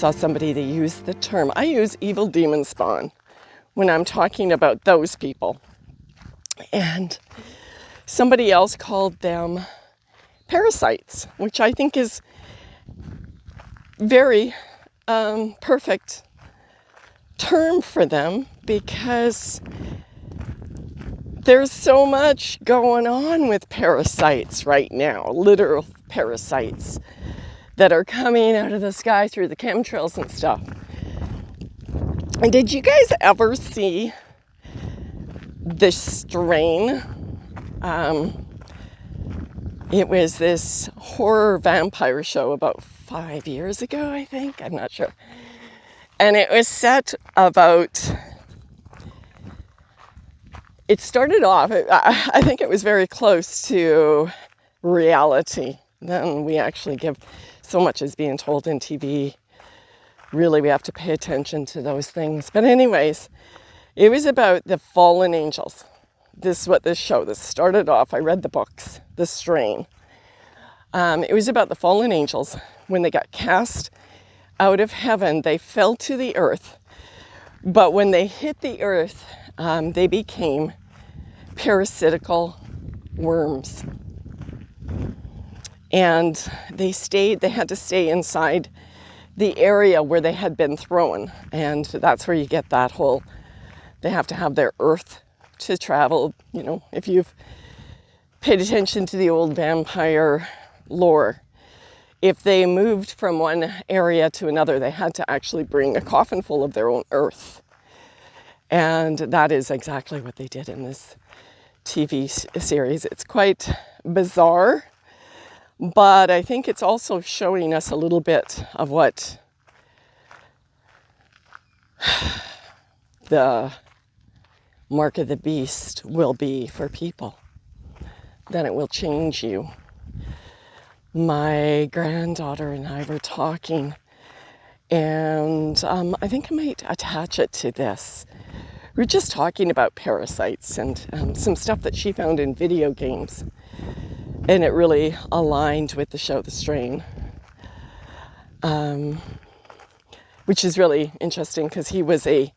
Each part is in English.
saw somebody that used the term, I use evil demon spawn when I'm talking about those people. And somebody else called them parasites, which I think is very perfect term for them, because there's so much going on with parasites right now, literal parasites that are coming out of the sky through the chemtrails and stuff. And did you guys ever see this strain? It was this horror vampire show about 5 years ago, I think. I'm not sure. And it was set about, it started off, I think it was very close to reality. Then we actually give so much is being told in TV. Really, we have to pay attention to those things. But anyways, it was about the fallen angels. This is what this started off. I read the books, The Strain. It was about the fallen angels. When they got cast out of heaven, they fell to the earth. But when they hit the earth, they became parasitical worms. And they had to stay inside the area where they had been thrown. And that's where you get that whole, they have to have their earth to travel. You know, if you've paid attention to the old vampire lore, if they moved from one area to another, they had to actually bring a coffin full of their own earth. And that is exactly what they did in this TV series. It's quite bizarre, but I think it's also showing us a little bit of what the mark of the beast will be for people. Then it will change you. My granddaughter and I were talking, and I think I might attach it to this. We were just talking about parasites and some stuff that she found in video games. And it really aligned with the show The Strain. Which is really interesting because he was a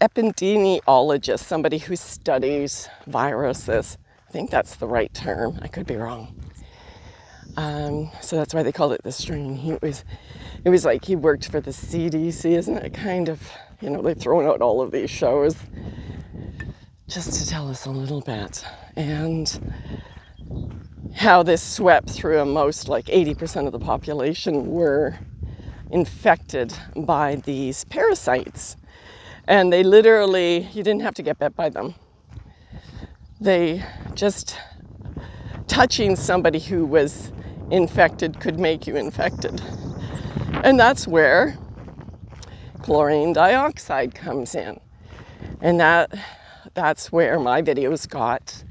epidemiologist, somebody who studies viruses. I think that's the right term. I could be wrong. So that's why they called it The Strain. It was like he worked for the CDC, isn't it? Kind of, you know, they've thrown out all of these shows just to tell us a little bit. And how this swept through most, like 80% of the population were infected by these parasites. And they literally, you didn't have to get bit by them. They just, touching somebody who was infected could make you infected. And that's where chlorine dioxide comes in. And that's where my videos got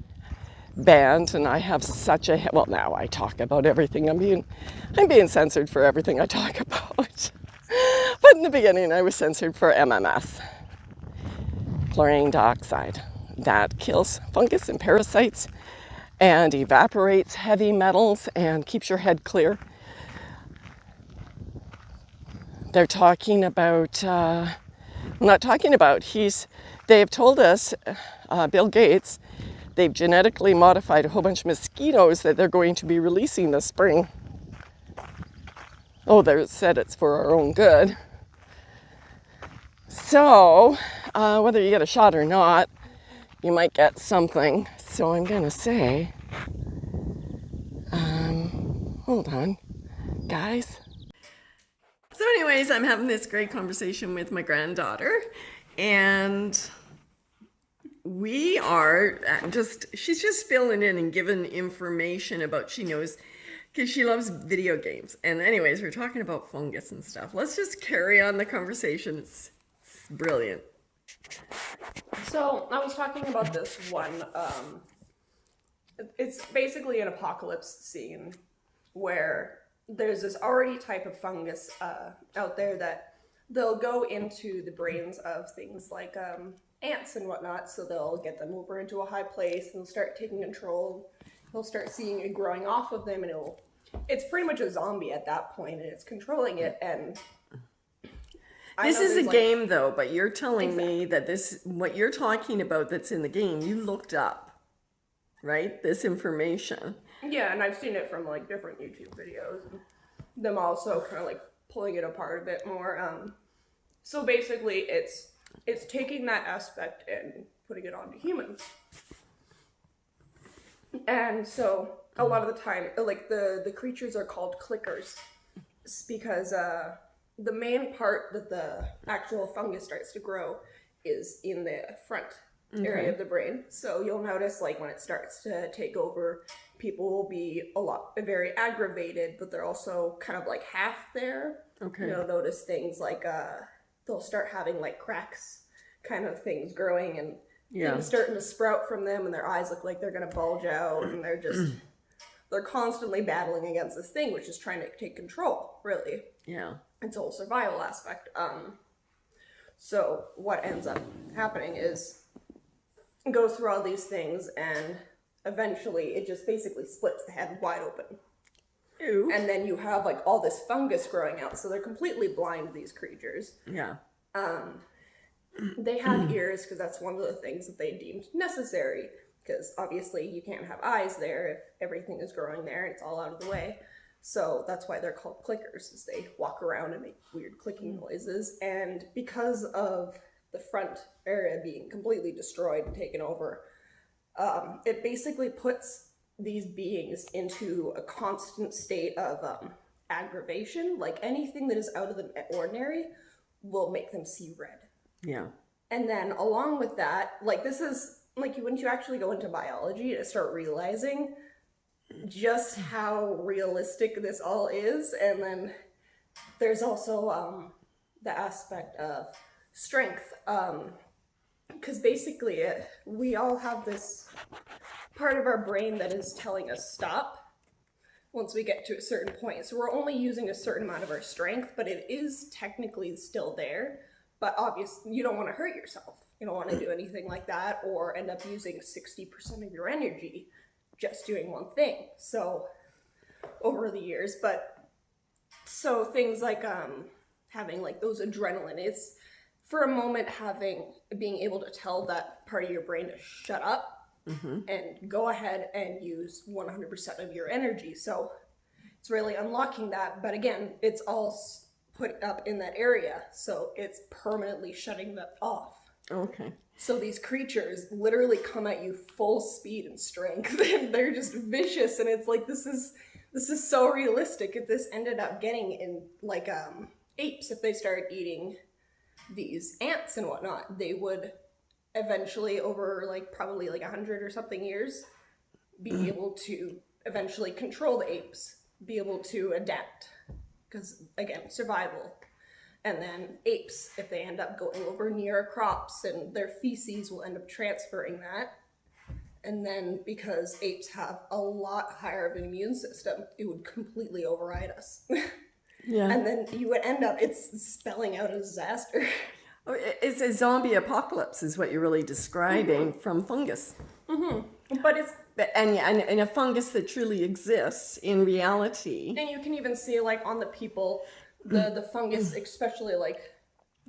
banned, and I have such a, well, now I talk about everything. I'm being censored for everything I talk about. But in the beginning I was censored for MMS, chlorine dioxide. That kills fungus and parasites and evaporates heavy metals and keeps your head clear. They're talking about, they have told us, Bill Gates, they've genetically modified a whole bunch of mosquitoes that they're going to be releasing this spring. Oh, they said it's for our own good. So, whether you get a shot or not, you might get something. So I'm going to say, hold on, guys. So anyways, I'm having this great conversation with my granddaughter, and we are she's just filling in and giving information about, she knows, because she loves video games. And anyways, we're talking about fungus and stuff. Let's just carry on the conversation. It's brilliant. So I was talking about this one. It's basically an apocalypse scene where there's this already type of fungus out there that they'll go into the brains of things like ants and whatnot. So they'll get them over into a high place and start taking control. They'll start seeing it growing off of them, and it's pretty much a zombie at that point, and it's controlling it. And I This know is a there's, like, game though, but you're telling me Exactly. that this, what you're talking about that's in the game, you looked up, right? This information. Yeah, and I've seen it from like different YouTube videos and them also kind of like pulling it apart a bit more. So basically, it's taking that aspect and putting it onto humans. And so a lot of the time, like the creatures are called clickers because the main part that the actual fungus starts to grow is in the front area of the brain. So you'll notice like when it starts to take over, people will be very aggravated, but they're also kind of like half there. Okay. You'll notice things like they'll start having like cracks kind of things growing and things starting to sprout from them, and their eyes look like they're gonna bulge out, and they're constantly battling against this thing which is trying to take control, really. Yeah. It's a whole survival aspect. So what ends up happening is it goes through all these things, and eventually it just basically splits the head wide open. Ew. And then you have like all this fungus growing out, so they're completely blind, these creatures. Yeah. They have ears because that's one of the things that they deemed necessary, because obviously you can't have eyes there if everything is growing there and it's all out of the way. So that's why they're called clickers, is they walk around and make weird clicking noises. And because of the front area being completely destroyed and taken over, it basically puts these beings into a constant state of aggravation. Like anything that is out of the ordinary will make them see red. Yeah. And then along with that, like this is like once you actually go into biology to start realizing just how realistic this all is. And then there's also the aspect of strength, because basically we all have this part of our brain that is telling us stop once we get to a certain point. So we're only using a certain amount of our strength, but it is technically still there. But obviously, you don't want to hurt yourself. You don't want to do anything like that or end up using 60% of your energy just doing one thing. So over the years, but so things like having like those adrenaline, it's for a moment being able to tell that part of your brain to shut up and go ahead and use 100% of your energy. So it's really unlocking that. But again, it's all put up in that area, so it's permanently shutting that off. Okay. So these creatures literally come at you full speed and strength, and they're just vicious. And it's like this is so realistic. If this ended up getting in like apes, if they started eating these ants and whatnot, they would eventually, over like probably like 100 or something years, be able to eventually control the apes, be able to adapt. Because again, survival. And then apes, if they end up going over near crops, and their feces will end up transferring that. And then because apes have a lot higher of an immune system, it would completely override us. Yeah. And then you would end up, it's spelling out a disaster. It's a zombie apocalypse is what you're really describing from fungus. But it's, And a fungus that truly exists in reality. and you can even see like on the people, the fungus, especially like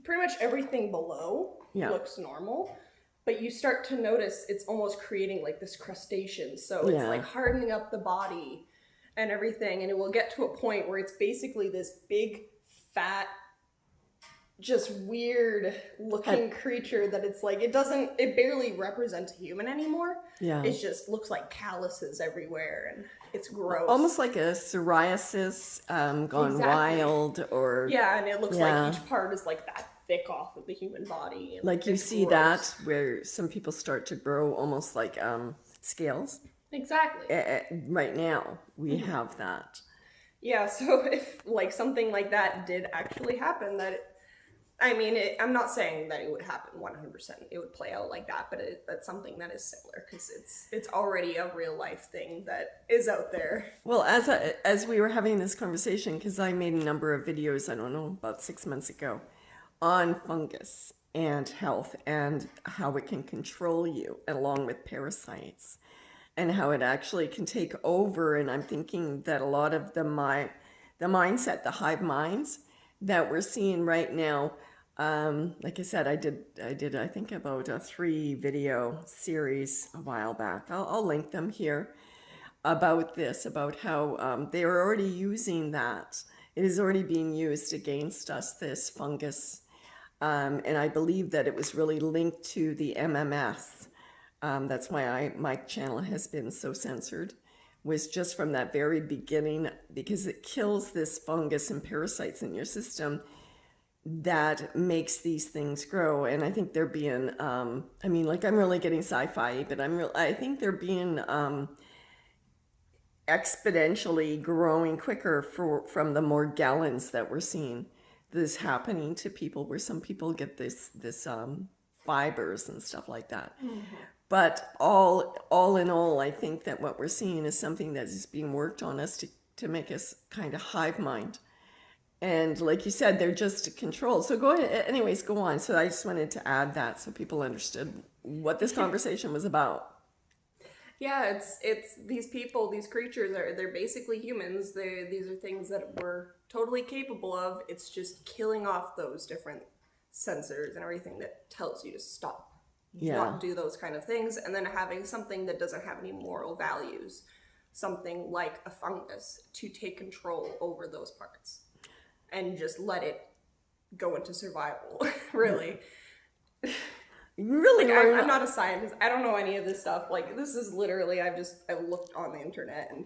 pretty much everything below looks normal. But you start to notice it's almost creating like this crustacean. So it's like hardening up the body and everything. And it will get to a point where it's basically this big, fat, just weird looking creature that it's like, it barely represents a human anymore. Yeah. It just looks like calluses everywhere, and it's gross. Almost like a psoriasis gone wild, or yeah, and it looks like each part is like that thick off of the human body. And like you see gross. that where some people start to grow almost like scales. Exactly. Right now we have that. Yeah. So if like something like that did actually happen, I'm not saying that it would happen 100%. It would play out like that, but that's something that is similar, because it's already a real life thing that is out there. Well, as we were having this conversation, because I made a number of videos, I don't know, about 6 months ago, on fungus and health and how it can control you, along with parasites, and how it actually can take over. And I'm thinking that a lot of the mindset, the hive minds that we're seeing right now, Like I said, I think about a 3 video series a while back. I'll link them here about this, about how they are already using that. It is already being used against us, this fungus. And I believe that it was really linked to the MMS. That's why my channel has been so censored, was just from that very beginning, because it kills this fungus and parasites in your system that makes these things grow. And I think they're being, I mean, like, I'm really getting sci-fi, but I think they're being exponentially growing quicker from the more gallons that we're seeing this happening to people, where some people get this fibers and stuff like that. But all in all, I think that what we're seeing is something that is being worked on us to make us kind of hive mind. And like you said, they're just controlled. So go ahead, anyways, go on. So I just wanted to add that so people understood what this conversation was about. Yeah, it's these people, these creatures they're basically humans. These are things that we're totally capable of. It's just killing off those different sensors and everything that tells you to stop. Yeah. Not do those kind of things, and then having something that doesn't have any moral values, something like a fungus, to take control over those parts and just let it go into survival. Really. Really, like, I'm not a scientist. I don't know any of this stuff. Like, this is literally, I looked on the internet, and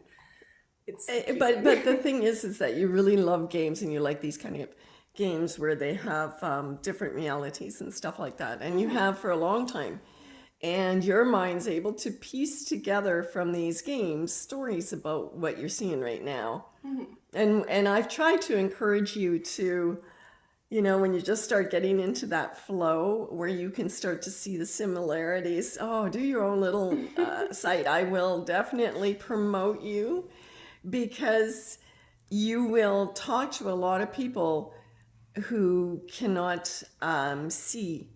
it's but the thing is that you really love games, and you like these kind of games where they have different realities and stuff like that, and you have for a long time, and your mind's able to piece together from these games stories about what you're seeing right now. And I've tried to encourage you to, you know, when you just start getting into that flow where you can start to see the similarities, do your own little site. I will definitely promote you, because you will talk to a lot of people who cannot see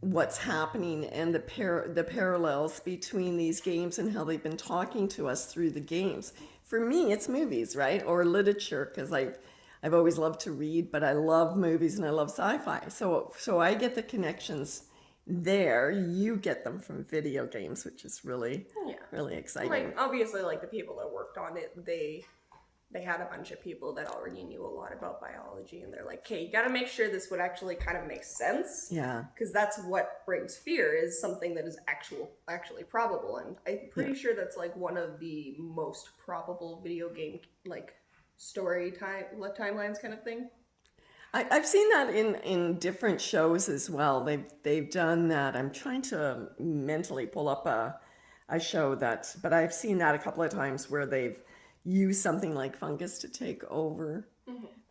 what's happening, and the parallels between these games and how they've been talking to us through the games. For me, it's movies, right? Or literature, because I've always loved to read, but I love movies and I love sci-fi. So I get the connections there. You get them from video games, which is really exciting. like, obviously, like, the people that worked on it, they had a bunch of people that already knew a lot about biology, and they're like, okay, you got to make sure this would actually kind of make sense. Yeah. Because that's what brings fear, is something that is actually probable. And I'm pretty sure that's, like, one of the most probable video game, like, story timelines kind of thing. I've seen that in different shows as well. They've done that. I'm trying to mentally pull up a show but I've seen that a couple of times where they've used something like fungus to take over,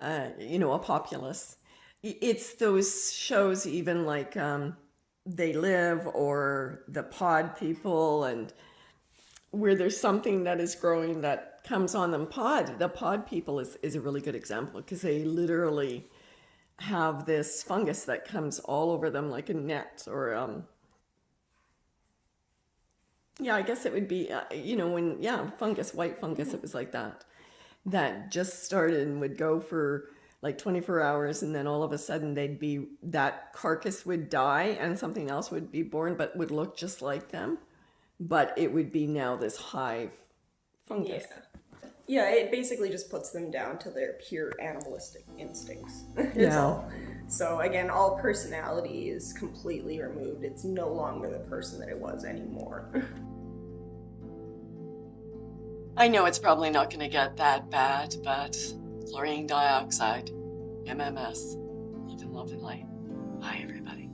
a populace. It's those shows, even like They Live or The Pod People, and where there's something that is growing that comes on them. The Pod People is a really good example, because they literally have this fungus that comes all over them like a net, or I guess it would be fungus, white fungus. It was like that just started and would go for like 24 hours, and then all of a sudden that carcass would die and something else would be born, but would look just like them, but it would be now this hive fungus. Yeah, it basically just puts them down to their pure animalistic instincts. Yeah. So again, all personality is completely removed. It's no longer the person that it was anymore. I know it's probably not going to get that bad, but chlorine dioxide, MMS, live in love and light. Bye, everybody.